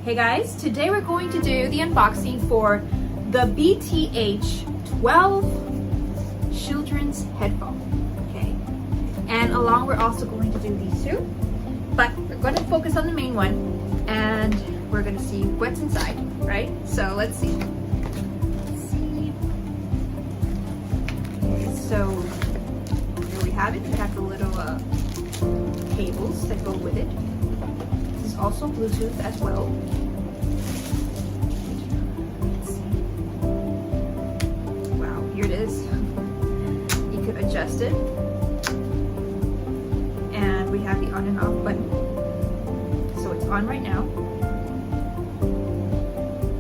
Hey guys, today we're going to do the unboxing for the BTH12 children's headphone. Okay, and along we're also going to do these two, but we're going to focus on the main one and we're going to see what's inside, right? So let's see. Okay, so here we have it. We have the little cables that go with it. This is also Bluetooth as well. Wow, here it is. You could adjust it. And we have the on and off button. So it's on right now.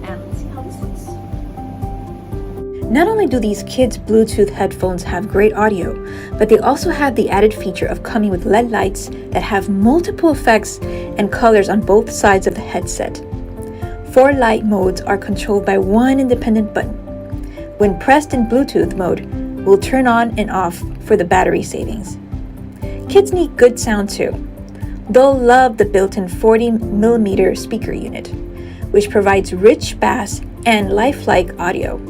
And let's see how this looks. Not only do these kids' Bluetooth headphones have great audio, but they also have the added feature of coming with LED lights that have multiple effects and colors on both sides of the headset. 4 light modes are controlled by one independent button. When pressed in Bluetooth mode, will turn on and off for the battery savings. Kids need good sound too. They'll love the built-in 40mm speaker unit, which provides rich bass and lifelike audio.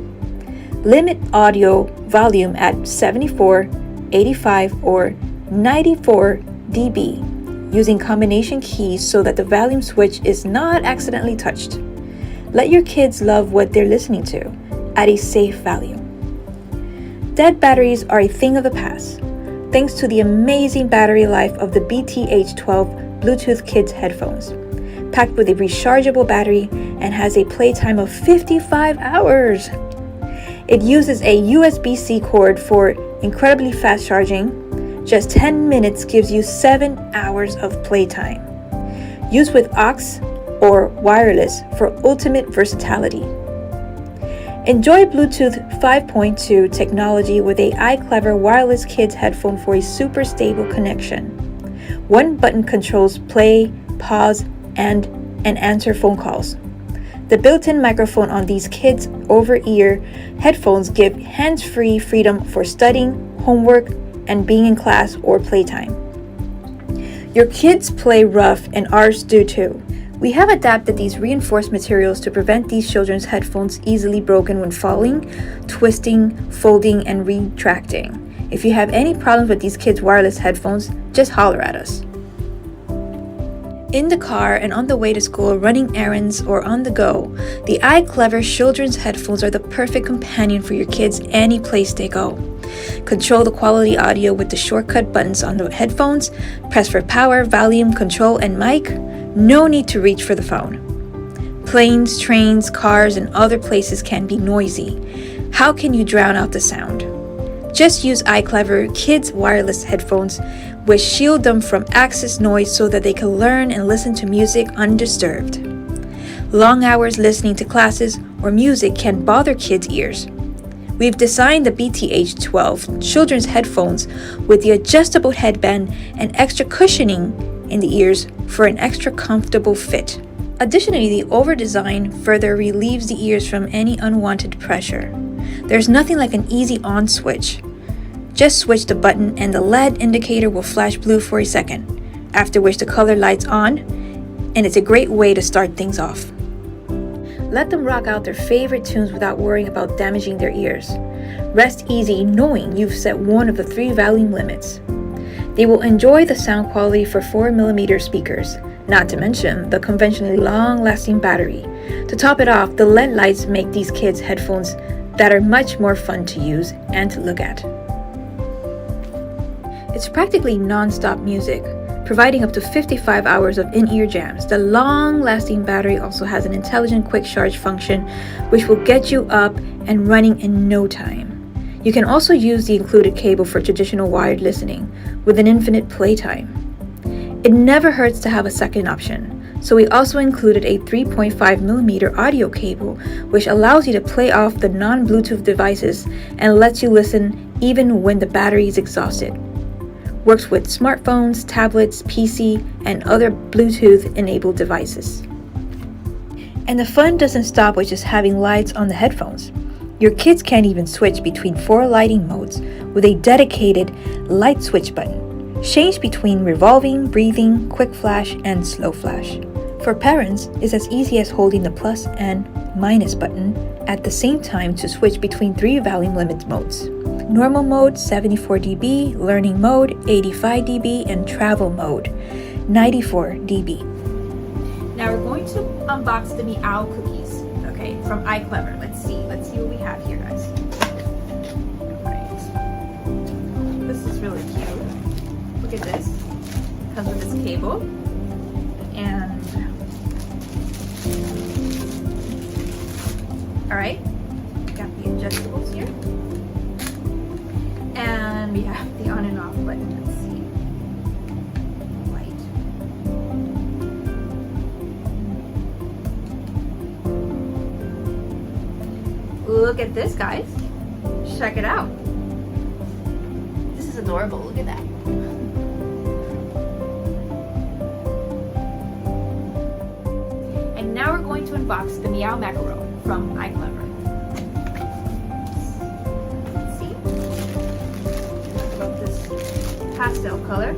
Limit audio volume at 74, 85, or 94 dB using combination keys so that the volume switch is not accidentally touched. Let your kids love what they're listening to at a safe value. Dead batteries are a thing of the past, thanks to the amazing battery life of the BTH12 Bluetooth Kids headphones, packed with a rechargeable battery and has a playtime of 55 hours. It uses a USB-C cord for incredibly fast charging. Just 10 minutes gives you 7 hours of playtime. Use with aux or wireless for ultimate versatility. Enjoy Bluetooth 5.2 technology with a iClever wireless kids headphone for a super stable connection. One button controls play, pause, and answer phone calls. The built-in microphone on these kids' over-ear headphones give hands-free freedom for studying, homework, and being in class or playtime. Your kids play rough and ours do too. We have adapted these reinforced materials to prevent these children's headphones easily broken when falling, twisting, folding, and retracting. If you have any problems with these kids' wireless headphones, just holler at us. In the car and on the way to school, running errands, or on the go, the iClever children's headphones are the perfect companion for your kids any place they go. Control the quality audio with the shortcut buttons on the headphones, press for power, volume, control, and mic. No need to reach for the phone. Planes, trains, cars, and other places can be noisy. How can you drown out the sound? Just use iClever Kids wireless headphones, which shield them from excess noise so that they can learn and listen to music undisturbed. Long hours listening to classes or music can bother kids' ears. We've designed the BTH12 children's headphones with the adjustable headband and extra cushioning in the ears for an extra comfortable fit. Additionally, the over-design further relieves the ears from any unwanted pressure. There's nothing like an easy on switch. Just switch the button and the LED indicator will flash blue for a second, after which the color lights on, and it's a great way to start things off. Let them rock out their favorite tunes without worrying about damaging their ears. Rest easy knowing you've set one of the 3 volume limits. They will enjoy the sound quality for 4mm speakers, not to mention the conventionally long-lasting battery. To top it off, the LED lights make these kids' headphones that are much more fun to use and to look at. It's practically non-stop music, providing up to 55 hours of in-ear jams. The long-lasting battery also has an intelligent quick charge function, which will get you up and running in no time. You can also use the included cable for traditional wired listening, with an infinite playtime. It never hurts to have a second option, so we also included a 3.5mm audio cable, which allows you to play off the non-Bluetooth devices and lets you listen even when the battery is exhausted. Works with smartphones, tablets, PC, and other Bluetooth-enabled devices. And the fun doesn't stop with just having lights on the headphones. Your kids can even switch between 4 lighting modes with a dedicated light switch button. Change between revolving, breathing, quick flash, and slow flash. For parents, it's as easy as holding the plus and minus button at the same time to switch between 3 volume limit modes. Normal mode 74 dB, learning mode 85 dB, and travel mode 94 dB. Now we're going to unbox the Meow cookies, okay, from iClever. Let's see what we have here, guys. Alright. This is really cute. Look at this. It comes with this cable. And alright, got the adjustables here. And we have the on and off button. Let's see. Light. Look at this, guys. Check it out. This is adorable. Look at that. And now we're going to unbox the Meow Macaron from iClever. Pastel color.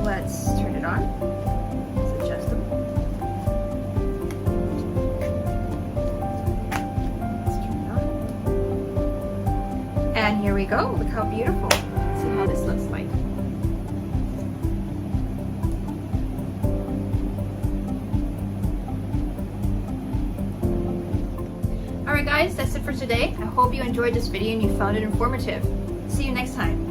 Let's turn it on. It's adjustable. Let's turn it on. And here we go. Look how beautiful. Let's see how this looks like. Alright guys, that's it for today. I hope you enjoyed this video and you found it informative. See you next time.